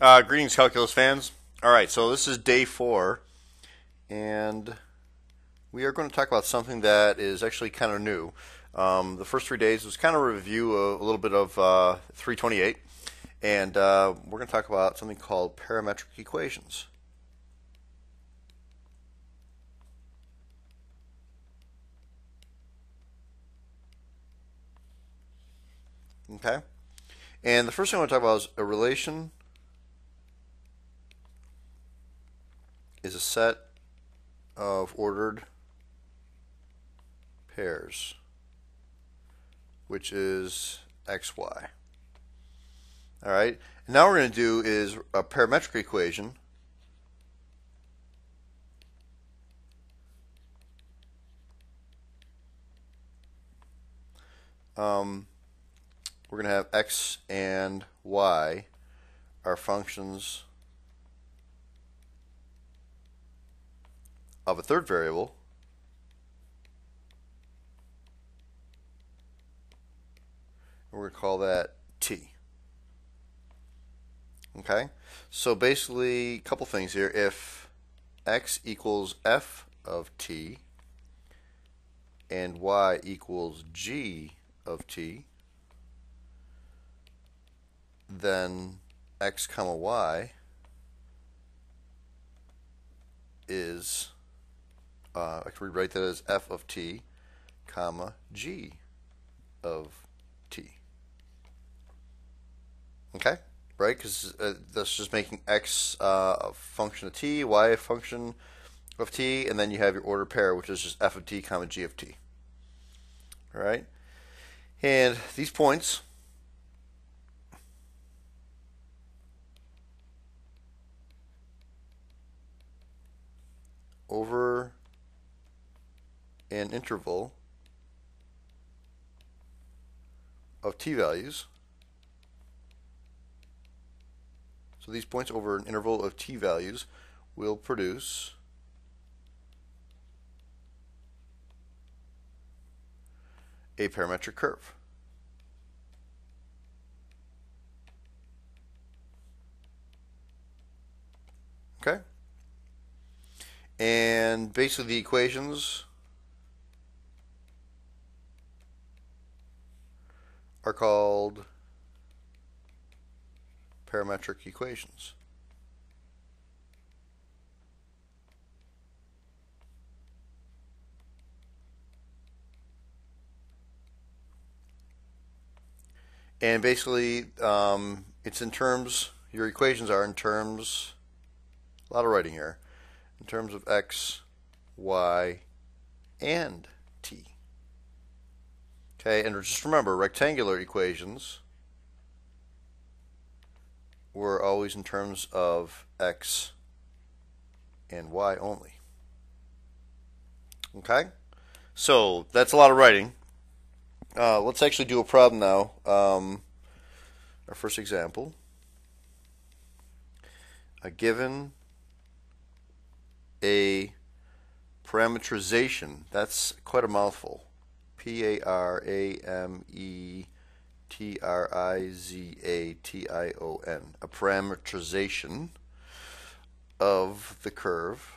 Greetings, calculus fans. All right, so this is day 4, and we are going to talk about something that is actually kind of new. The first 3 days was kind of a review, a little bit of 328, and we're going to talk about something called parametric equations. Okay, and the first thing I want to talk about is a relation is a set of ordered pairs, which is xy. All right, and now what we're going to do is a parametric equation we're going to have x and y are functions of a third variable, and we're going to call that t. Okay, so basically a couple things here. If x equals f of t and y equals g of t, then x comma y is I can rewrite that as f of t comma g of t. Okay, right? Because that's just making x a function of t, y a function of t, and then you have your ordered pair, which is just f of t comma g of t. All right, and these points over an interval of t values. So these points over an interval of t values will produce a parametric curve. Okay? And basically the equations are called parametric equations. And basically, it's in terms, your equations are in terms, a lot of writing here, in terms of x, y, and t. Okay, and just remember, rectangular equations were always in terms of x and y only. Okay, so that's a lot of writing. Let's actually do a problem now. Our first example. Given a parameterization, that's quite a mouthful. Parameterization. A parameterization of the curve.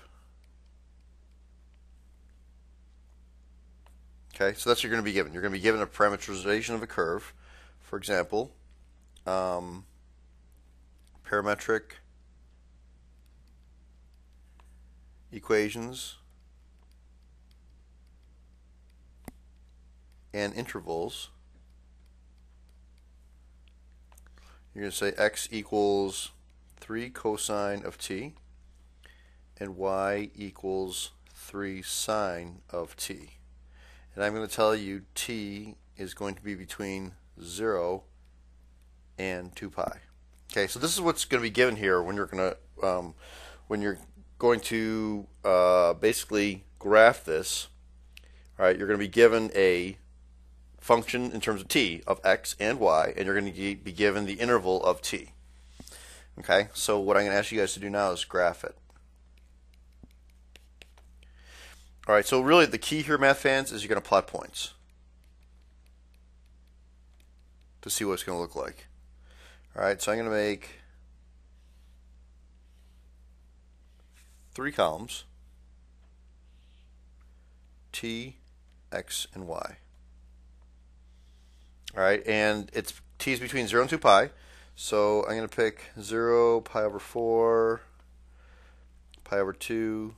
Okay, so that's what you're going to be given. You're going to be given a parameterization of a curve. For example, parametric equations and intervals. You're going to say x equals 3 cosine of t and y equals 3 sine of t. And I'm going to tell you t is going to be between 0 and 2 pi. Okay, so this is what's going to be given here when you're going to basically graph this. All right, you're going to be given a function in terms of t of x and y, and you're going to be given the interval of t. Okay, so what I'm going to ask you guys to do now is graph it. All right, so really the key here, math fans, is you're going to plot points to see what it's going to look like. All right, so I'm going to make three columns, t, x, and y. Alright, and t is between 0 and 2 pi, so I'm going to pick 0, pi over 4, pi over 2,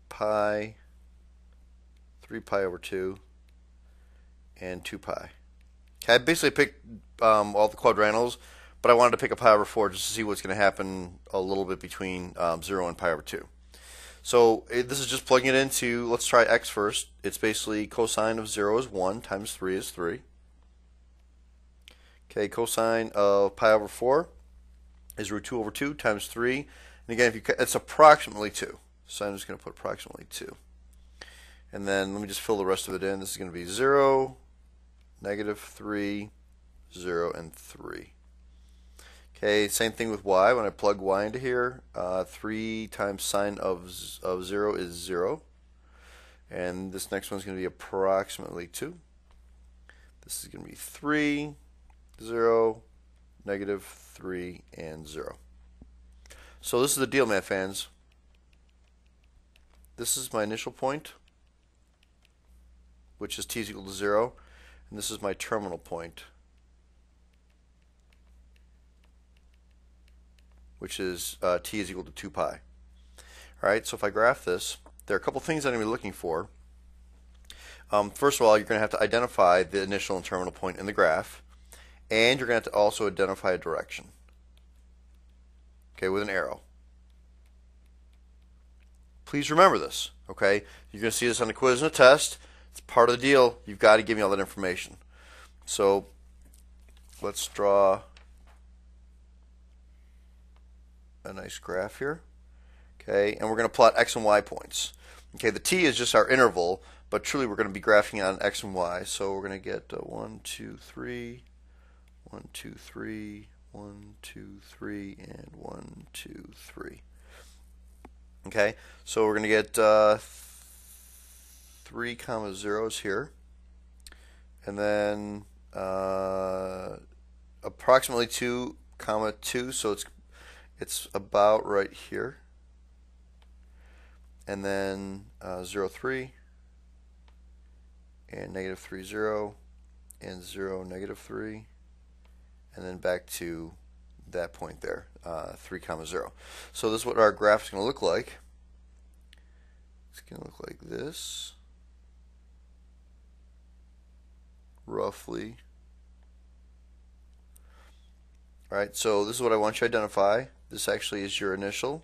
pi, 3 pi over 2, and 2 pi. Okay, I basically picked all the quadrantals, but I wanted to pick a pi over 4 just to see what's going to happen a little bit between 0 and pi over 2. So this is just plugging it into, let's try x first. It's basically cosine of 0 is 1 times 3 is 3. Okay, cosine of pi over 4 is root 2 over 2 times 3. And again, it's approximately 2. So I'm just going to put approximately 2. And then let me just fill the rest of it in. This is going to be 0, negative 3, 0, and 3. Okay, same thing with y. When I plug y into here, 3 times sine of 0 is 0. And this next one's going to be approximately 2. This is going to be 3, 0, negative 3, and 0. So this is the deal, math fans. This is my initial point, which is t is equal to 0. And this is my terminal point, which is t is equal to 2 pi. Alright, so if I graph this, there are a couple things I'm going to be looking for. First of all, you're going to have to identify the initial and terminal point in the graph, and you're going to have to also identify a direction, okay, with an arrow. Please remember this, okay? You're going to see this on the quiz and the test. It's part of the deal. You've got to give me all that information. So let's draw a nice graph here. Okay, and we're going to plot x and y points. Okay, the t is just our interval, but truly we're going to be graphing on x and y. So we're going to get 1, 2, 3, 1, 2, 3, 1, 2, 3, and 1, 2, 3. Okay, so we're going to get 3 comma zeros here, and then approximately 2 comma 2, so it's about right here, and then 0, 3, and negative 3, 0, and 0, negative 3, and then back to that point there, 3 comma 0. So this is what our graph is going to look like. It's going to look like this, roughly. Alright, so this is what I want you to identify. This actually is your initial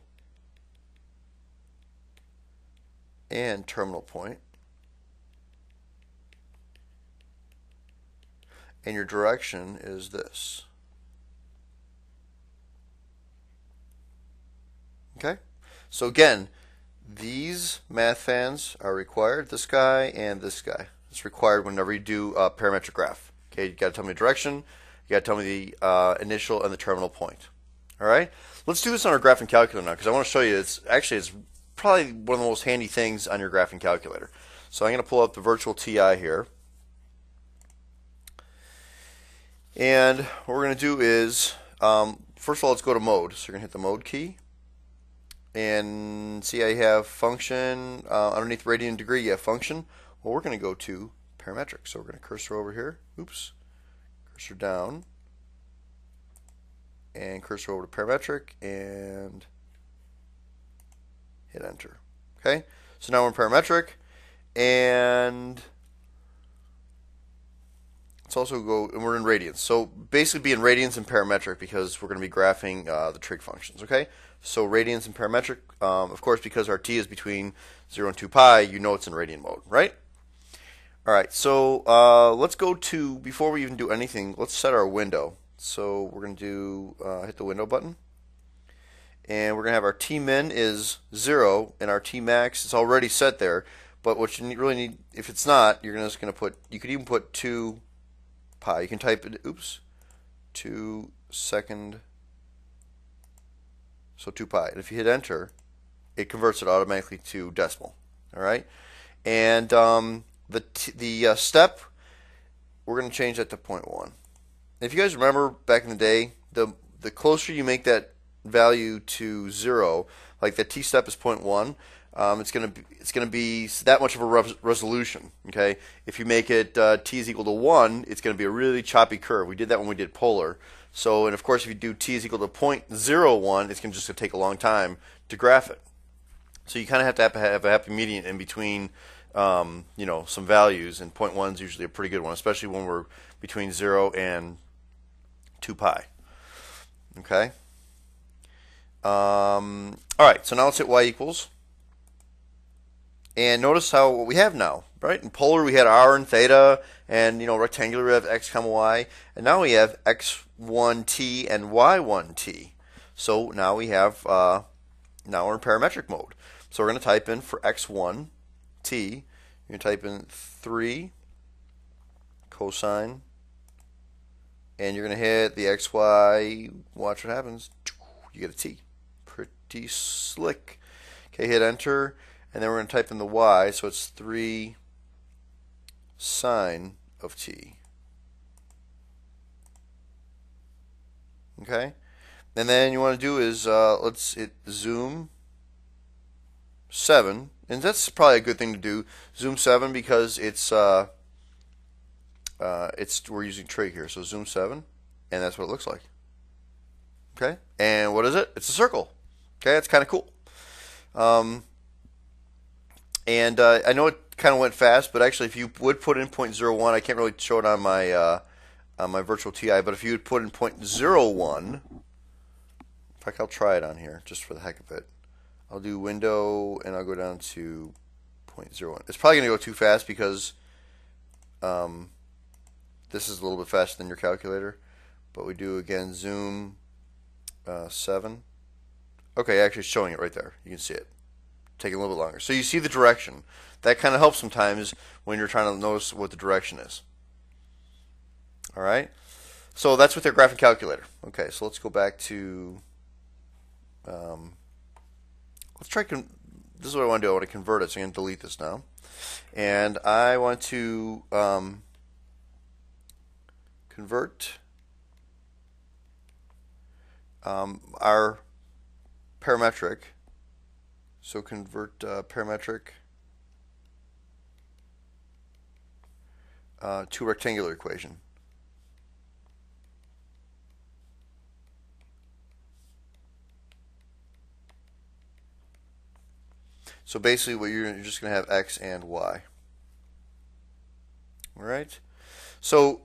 and terminal point. And your direction is this. Okay? So again, these math fans are required, this guy and this guy. It's required whenever you do a parametric graph. Okay, you got to tell me the direction, you got to tell me the initial and the terminal point. All right, let's do this on our graphing calculator now, because I want to show you it's probably one of the most handy things on your graphing calculator. So I'm going to pull up the virtual TI here, and what we're going to do is first of all, let's go to mode. So you're going to hit the mode key, and see I have function underneath radian and degree. You have function. Well, we're going to go to parametric. So we're going to cursor over here. Oops. Cursor down. And cursor over to parametric and hit enter. Okay? So now we're in parametric, and let's also go, and we're in radians. So basically be in radians and parametric because we're going to be graphing the trig functions. Okay? So radians and parametric, of course, because our t is between 0 and 2 pi, you know it's in radian mode, right? Alright, so let's go to, before we even do anything, let's set our window. So we're going to do, hit the window button. And we're going to have our Tmin is 0, and our Tmax is already set there. But what you really need, if it's not, you're just going to put, you could even put 2 pi. You can type it, oops, 2 second, so 2 pi. And if you hit enter, it converts it automatically to decimal. Alright? And the step, we're going to change that to 0.1. If you guys remember back in the day, the closer you make that value to 0, like the t step is 0.1, it's gonna be that much of a resolution. Okay, if you make it t is equal to 1, it's gonna be a really choppy curve. We did that when we did polar. So, and of course, if you do t is equal to 0.01, it's just gonna take a long time to graph it. So you kind of have to have a happy median in between, some values, and 0.1 is usually a pretty good one, especially when we're between 0 and 2 pi. Okay. All right. So now let's hit y equals. And notice what we have now, right? In polar we had r and theta, and rectangular we have x comma y, and now we have x1t and y1t. So now we have now we're in parametric mode. So we're going to type in for x1t, you're going to type in 3 cosine, and you're going to hit the xy. Watch what happens. You get a t. Pretty slick. Okay, hit enter. And then we're going to type in the y, so it's 3 sine of t. Okay? And then you want to do is, let's hit zoom 7. And that's probably a good thing to do. Zoom 7 because we're using trig here. So zoom 7, and that's what it looks like. Okay? And what is it? It's a circle. Okay, that's kind of cool. And I know it kind of went fast, but actually, if you would put in 0.01, I can't really show it on my virtual TI, but if you would put in 0.01, in fact, I'll try it on here just for the heck of it. I'll do window, and I'll go down to 0.01. It's probably going to go too fast because this is a little bit faster than your calculator, but we do again zoom 7. Okay, actually, it's showing it right there. You can see it. Taking a little bit longer. So you see the direction. That kind of helps sometimes when you're trying to notice what the direction is. All right. So that's with their graphing calculator. Okay, so let's go back to. Let's try. This is what I want to do. I want to convert it. So I'm going to delete this now, and I want to convert our parametric. So convert parametric to rectangular equation. So basically what you're just going to have x and y. All right. So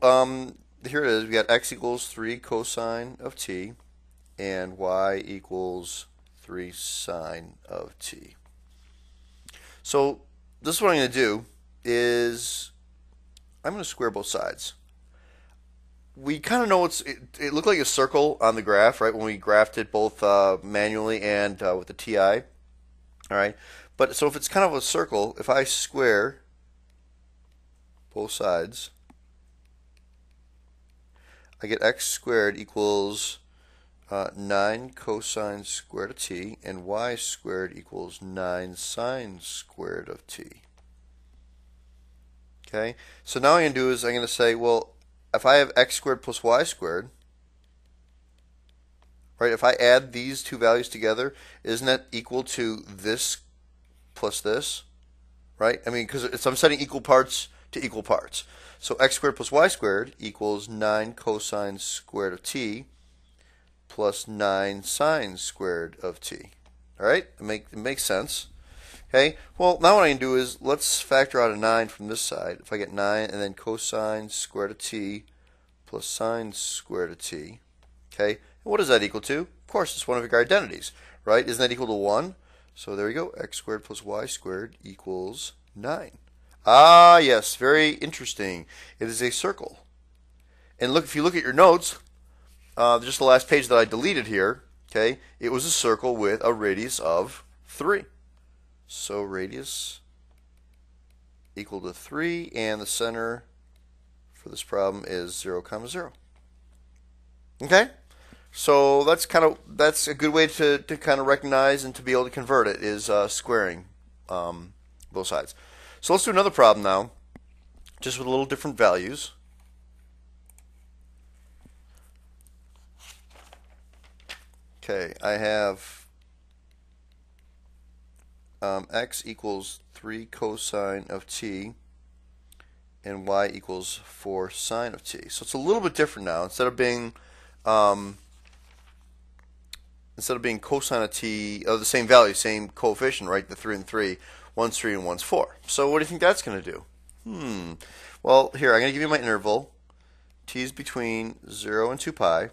here it is. We got x equals 3 cosine of t and y equals 3 sine of t. So this is what I'm going to do is I'm going to square both sides. We kind of know it looked like a circle on the graph, right, when we graphed it both manually and with the TI. All right. But so if it's kind of a circle, if I square both sides, I get x squared equals 9 cosine squared of t, and y squared equals 9 sine squared of t. Okay, so now what I'm going to do is I'm going to say, well, if I have x squared plus y squared, right, if I add these two values together, isn't that equal to this plus this, right? I mean, because I'm setting equal parts to equal parts. So x squared plus y squared equals 9 cosine squared of t plus 9 sine squared of t. All right, it makes sense. Okay, well, now what I can do is let's factor out a 9 from this side. If I get 9 and then cosine squared of t plus sine squared of t, okay, and what does that equal to? Of course, it's one of your identities, right? Isn't that equal to 1? So there we go, x squared plus y squared equals 9. Ah, yes, very interesting. It is a circle. And look, if you look at your notes, just the last page that I deleted here, okay, it was a circle with a radius of 3. So radius equal to 3, and the center for this problem is 0, 0. Okay, so that's a good way to kind of recognize and to be able to convert it is squaring both sides. So let's do another problem now, just with a little different values. Okay, I have x equals 3 cosine of t and y equals 4 sine of t. So it's a little bit different now. Instead of being cosine of t of the same value, same coefficient, right? The 3 and 3, one's 3 and one's 4. So what do you think that's going to do? Well, here I'm going to give you my interval. T is between 0 and 2 pi.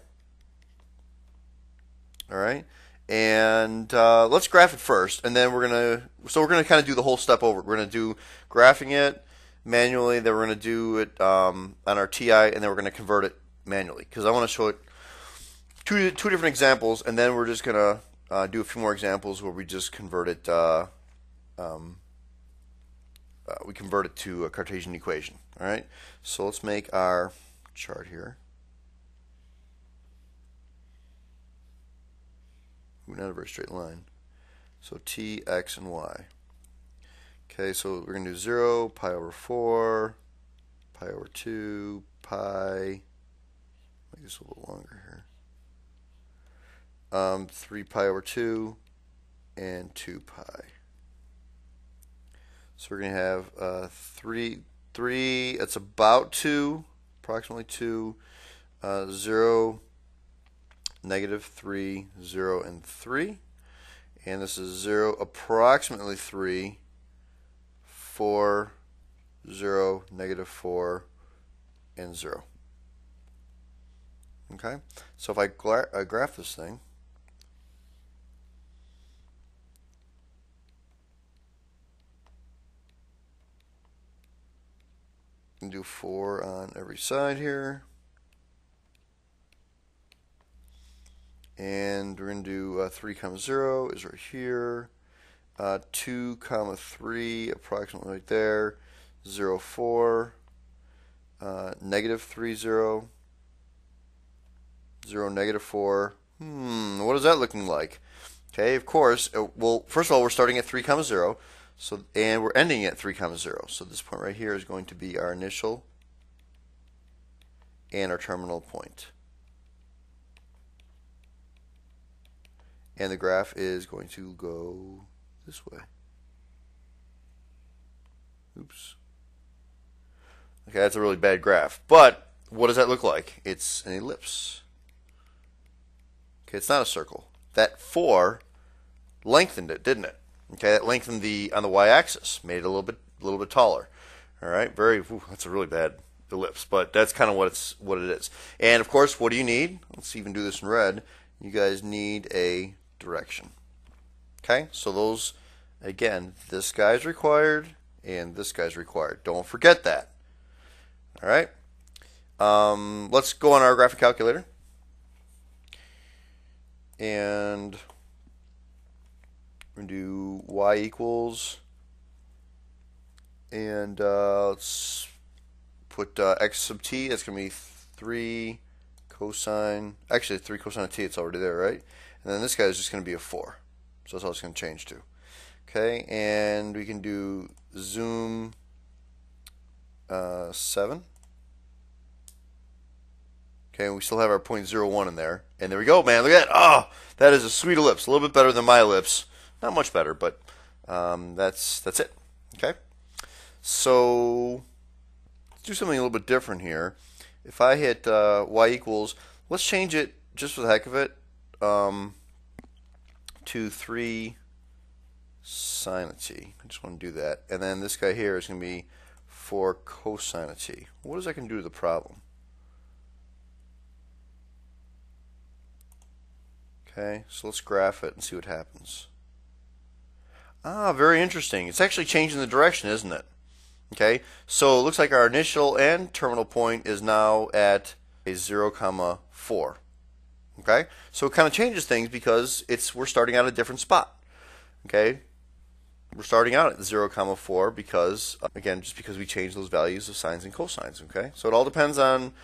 All right, and let's graph it first, and then we're gonna kind of do the whole step over. We're gonna do graphing it manually, then we're gonna do it on our TI, and then we're gonna convert it manually because I want to show it two different examples, and then we're just gonna do a few more examples where we just convert it. We convert it to a Cartesian equation. All right, so let's make our chart here. Not a very straight line. So t, x, and y. Okay, so we're going to do 0, pi over 4, pi over 2, pi, make this a little longer here, 3 pi over 2, and 2 pi. So we're going to have 3, it's about 2, approximately 2, 0, -3, 0, and 3. And this is 0, approximately 3, 4, 0, -4, and 0. Okay? So if I graph this thing, and do 4 on every side here. And we're going to do 3, 0 is right here. 2, 3, approximately right there. 0, 4. -3, 0. 0, -4. What is that looking like? Okay, of course. Well, first of all, we're starting at 3, 0. So, and we're ending at 3, 0. So this point right here is going to be our initial and our terminal point. And the graph is going to go this way. Oops. Okay, that's a really bad graph. But what does that look like? It's an ellipse. Okay, it's not a circle. That 4 lengthened it, didn't it? Okay, that lengthened on the y-axis, made it a little bit taller. All right, that's a really bad ellipse, but that's kind of what it is. And of course, what do you need? Let's even do this in red. You guys need a direction. Okay, so those, again, this guy's required and this guy's required. Don't forget that. All right, let's go on our graphic calculator, and we're going to do y equals, and let's put x sub t. That's going to be 3 cosine, actually 3 cosine of t, it's already there, right? And then this guy is just going to be a 4. So that's all it's going to change to. Okay, and we can do zoom 7. Okay, and we still have our 0.01 in there. And there we go, man. Look at that. Oh, that is a sweet ellipse. A little bit better than my ellipse. Not much better, but that's it. Okay, so let's do something a little bit different here. If I hit y equals, let's change it just for the heck of it to 3 sine of t. I just want to do that. And then this guy here is going to be 4 cosine of t. What is that going to do to the problem? Okay, so let's graph it and see what happens. Ah, very interesting. It's actually changing the direction, isn't it? Okay, so it looks like our initial and terminal point is now at a 0, 4. Okay, so it kind of changes things because we're starting out at a different spot. Okay, we're starting out at 0, 4 because, again, just because we changed those values of sines and cosines. Okay, so it all depends on,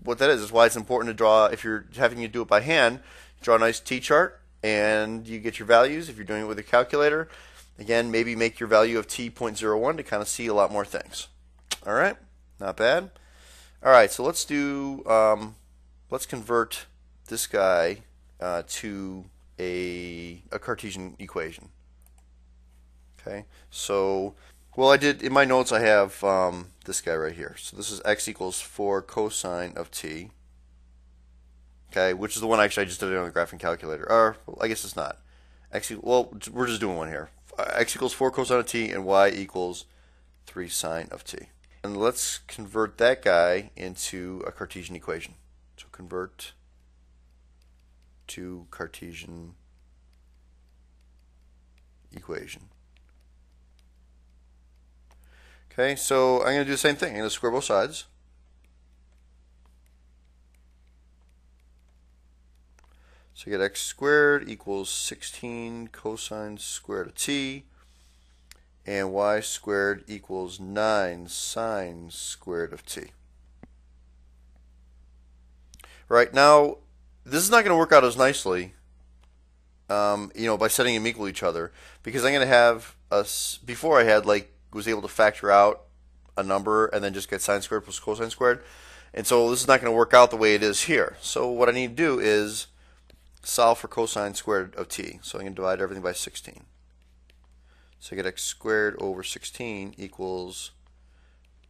what that is. That's why it's important to draw. If you're having to do it by hand, draw a nice t-chart and you get your values. If you're doing it with a calculator, again, maybe make your value of t.01 to kind of see a lot more things. All right, not bad. All right, so let's do, let's convert this guy to a Cartesian equation. Okay, so well, I did in my notes. I have this guy right here. So this is x equals 4 cosine of t. Okay, which is the one actually I just did it on the graphing calculator. Or I guess it's not. Well, we're just doing one here. X equals 4 cosine of t and y equals 3 sine of t. And let's convert that guy into a Cartesian equation. So convert to Cartesian equation. Okay, so I'm going to do the same thing. I'm going to square both sides. So you get x squared equals 16 cosine squared of t, and y squared equals 9 sine squared of t. Right, now, this is not going to work out as nicely, by setting them equal to each other, because I'm going to have before I had was able to factor out a number and then just get sine squared plus cosine squared, and so this is not going to work out the way it is here. So what I need to do is solve for cosine squared of t. So I'm going to divide everything by 16. So I get x squared over 16 equals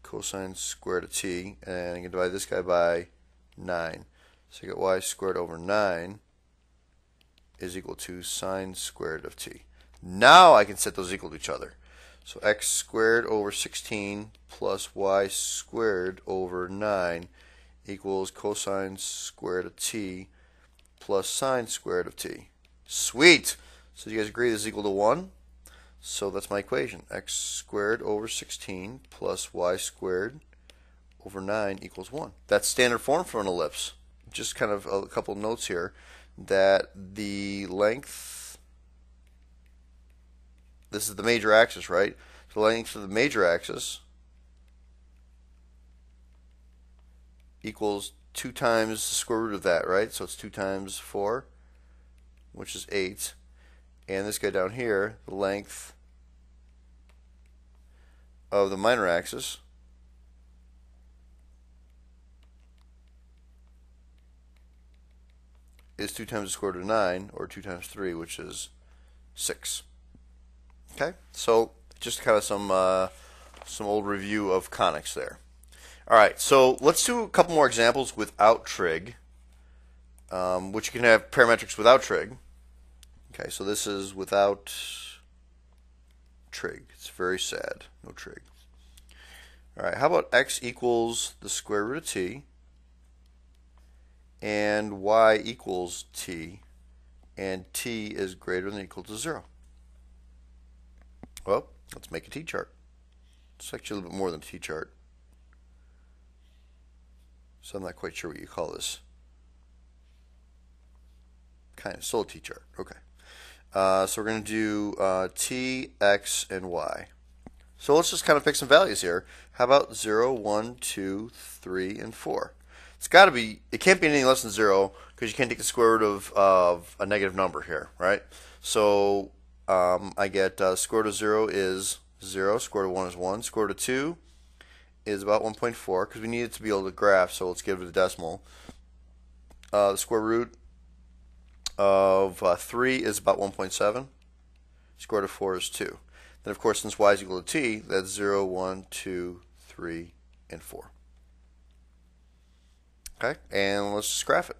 cosine squared of t, and I can divide this guy by 9. So I get y squared over 9 is equal to sine squared of t. Now I can set those equal to each other. So x squared over 16 plus y squared over 9 equals cosine squared of t plus sine squared of t. Sweet! So you guys agree this is equal to 1? So that's my equation. X squared over 16 plus y squared over 9 equals 1. That's standard form for an ellipse. Just kind of a couple of notes here that the length, this is the major axis, right? The length of the major axis equals 2 times the square root of that, right? So it's 2 times 4, which is 8. And this guy down here, the length of the minor axis is 2 times the square root of 9, or 2 times 3, which is 6. Okay, so just kind of some old review of conics there. All right, so let's do a couple more examples without trig, which you can have parametrics without trig. Okay, so this is without trig. It's very sad, no trig. All right, how about x equals the square root of t and y equals t, and t is greater than or equal to 0? Well, let's make a t-chart. It's actually a little bit more than a t-chart. So I'm not quite sure what you call this. Kind of, still a t-chart. Okay. So we're going to do t, x, and y. So let's just kind of pick some values here. How about 0, 1, 2, 3, and 4? It's got to be, it can't be anything less than 0 because you can't take the square root of a negative number here, right? So I get square root of 0 is 0, square root of 1 is 1, square root of 2 is about 1.4 because we need it to be able to graph, so let's give it a decimal. The square root of 3 is about 1.7. Square root of 4 is 2. Then, of course, since y is equal to t, that's 0, 1, 2, 3, and 4. Okay, and let's just graph it.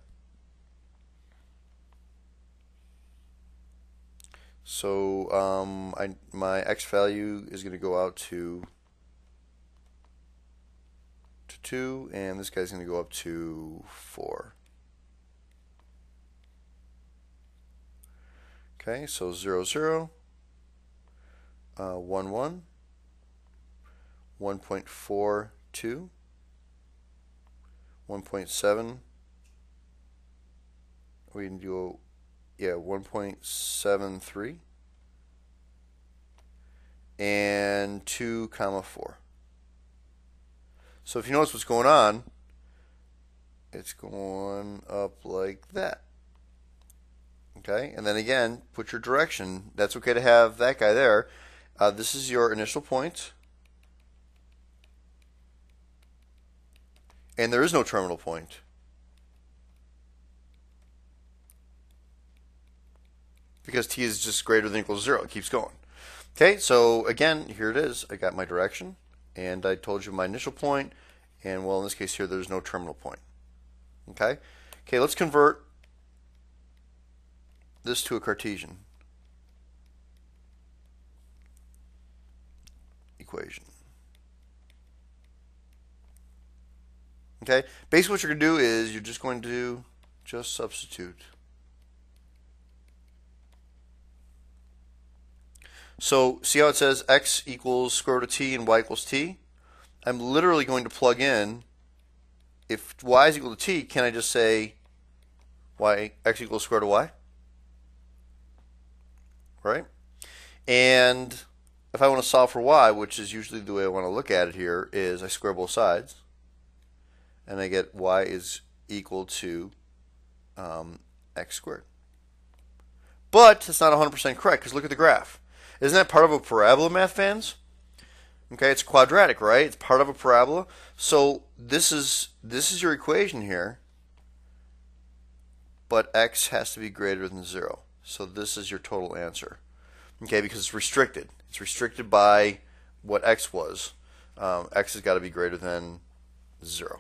So my x value is going to go out to 2, and this guy's going to go up to 4. Okay, so 0, 0, 1, 1, 1.42, 1.7, we can do, 1.73, and 2, 4. So if you notice what's going on, it's going up like that. Okay, and then again, put your direction. That's okay to have that guy there. This is your initial point, and there is no terminal point. because t is just greater than or equal to 0. It keeps going. Okay, so again, here it is. I got my direction, and I told you my initial point, and well, in this case here, there's no terminal point. Okay, let's convert this to a Cartesian equation. Okay, basically what you're going to do is you're just going to substitute. So see how it says x equals square root of t and y equals t? I'm literally going to plug in, if y is equal to t, can I just say x equals square root of y? Right? And if I want to solve for y, which is usually the way I want to look at it here, is I square both sides, and I get y is equal to x squared. But it's not 100% correct, because look at the graph. Isn't that part of a parabola, math fans? Okay, it's quadratic, right? It's part of a parabola. So this is your equation here, but x has to be greater than 0. So this is your total answer. Okay, because it's restricted. It's restricted by what x was. X has got to be greater than 0.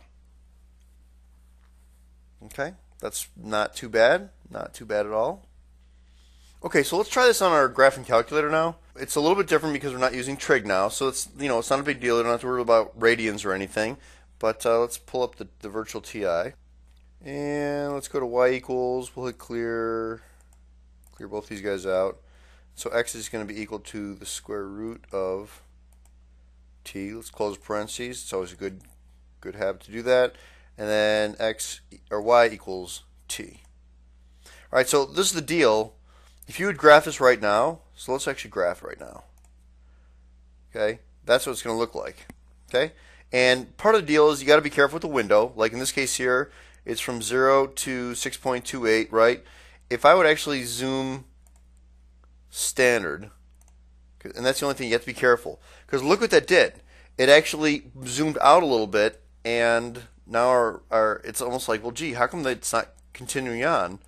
Okay, that's not too bad. Not too bad at all. Okay, so let's try this on our graphing calculator now. It's a little bit different because we're not using trig now, so it's it's not a big deal. You don't have to worry about radians or anything. But let's pull up the virtual TI, and let's go to y equals. We'll hit clear both these guys out. So x is going to be equal to the square root of t. Let's close parentheses. It's always a good habit to do that. And then y equals t. All right, so this is the deal. If you would graph this right now, so let's actually graph it right now. Okay, that's what it's going to look like. Okay, and part of the deal is you got to be careful with the window. Like in this case here, it's from 0 to 6.28, right? If I would actually zoom standard, and that's the only thing you have to be careful, because look what that did. It actually zoomed out a little bit, and now it's almost like, well, gee, how come it's not continuing on?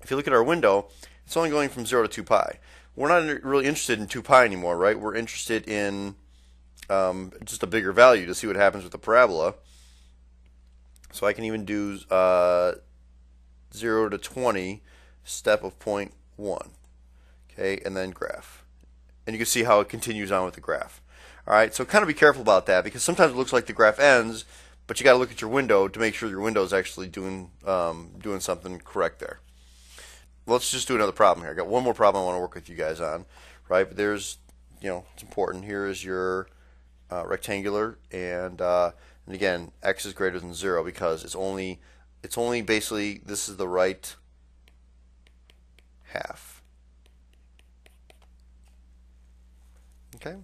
If you look at our window, it's only going from 0 to 2 pi. We're not really interested in 2 pi anymore, right? We're interested in just a bigger value to see what happens with the parabola. So I can even do 0 to 20, step of 0.1. Okay, and then graph. And you can see how it continues on with the graph. All right, so kind of be careful about that, because sometimes it looks like the graph ends, but you got to look at your window to make sure your window is actually doing something correct there. Let's just do another problem here. I got one more problem I want to work with you guys on, right? But there's, it's important. Here is your rectangular, and again, x is greater than 0 because it's only basically, this is the right half. Okay.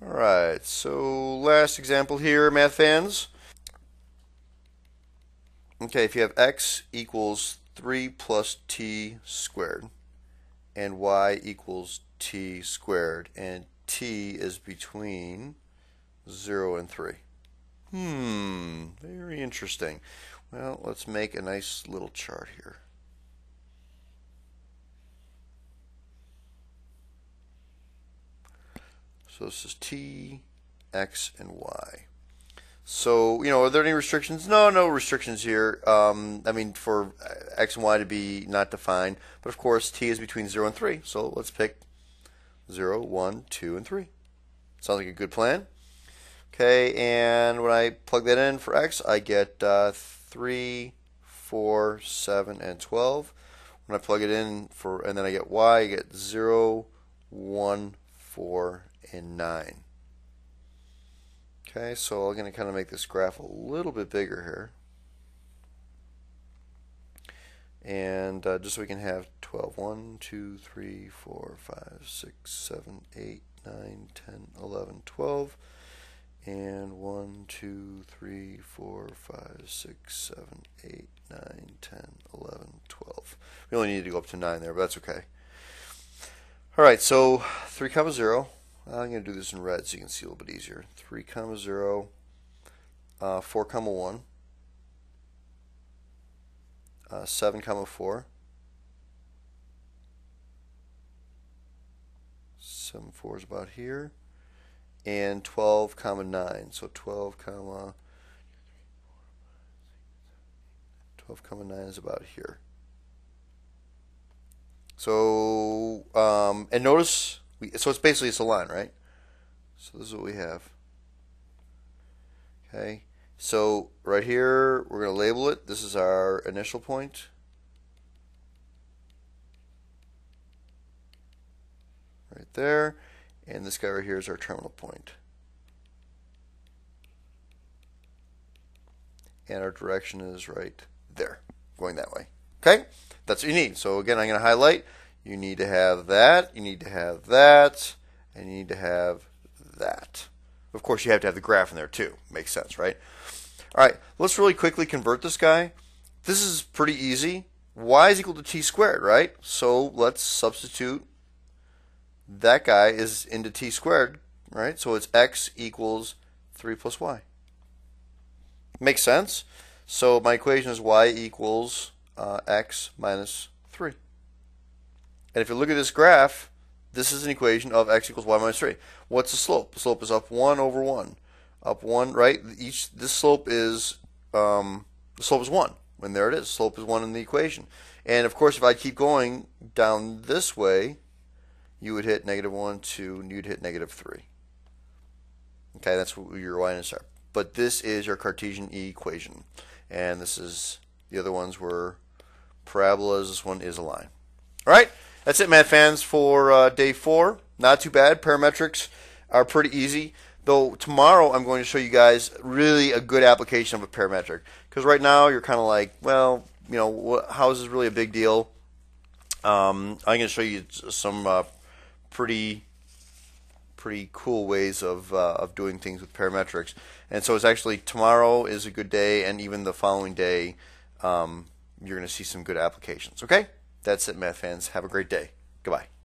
All right. So last example here, math fans. Okay, if you have x equals 3 plus t squared and y equals t squared, and t is between 0 and 3. Very interesting. Well, let's make a nice little chart here. So this is t, x, and y. So, are there any restrictions? No restrictions here. I mean, for x and y to be not defined. But of course, t is between 0 and 3. So let's pick 0, 1, 2, and 3. Sounds like a good plan. Okay, and when I plug that in for x, I get 3, 4, 7, and 12. When I plug it in and then I get y, I get 0, 1, 4, and 9. Okay, so I'm going to kind of make this graph a little bit bigger here. And just so we can have 12. 1, 2, 3, 4, 5, 6, 7, 8, 9, 10, 11, 12. And 1, 2, 3, 4, 5, 6, 7, 8, 9, 10, 11, 12. We only need to go up to 9 there, but that's okay. All right, so 3, 0. I'm going to do this in red so you can see a little bit easier. 3, 0, 4, 1, 7, 4, 7, 4 is about here. And 12, comma 9. So 12, comma 9 is about here. So, and notice, so it's basically it's a line, right? So this is what we have. Okay, so right here, we're going to label it. This is our initial point. Right there. And this guy right here is our terminal point. And our direction is right there, going that way. Okay? That's what you need. So again, I'm going to highlight. You need to have that, you need to have that, and you need to have that. Of course, you have to have the graph in there too. Makes sense, right? All right, let's really quickly convert this guy. This is pretty easy. Y is equal to t squared, right? So let's substitute that guy is into t squared, right? So it's x equals 3 plus y. Makes sense? So my equation is y equals x minus 3. And if you look at this graph, this is an equation of x equals y minus 3. What's the slope? The slope is up 1 over 1. Up 1, right? This slope is, the slope is 1. And there it is. Slope is 1 in the equation. And of course, if I keep going down this way, you would hit -1, 2, and you'd hit -3. Okay, that's what your y-intercepts are. But this is your Cartesian equation. And this is, the other ones were parabolas. This one is a line. All right, that's it, math fans, for day 4. Not too bad. Parametrics are pretty easy. Though tomorrow I'm going to show you guys really a good application of a parametric. Because right now you're kind of like, well, you know, how is this really a big deal? I'm going to show you some pretty cool ways of doing things with parametrics. And so it's actually tomorrow is a good day, and even the following day you're going to see some good applications. Okay? That's it, math fans. Have a great day. Goodbye.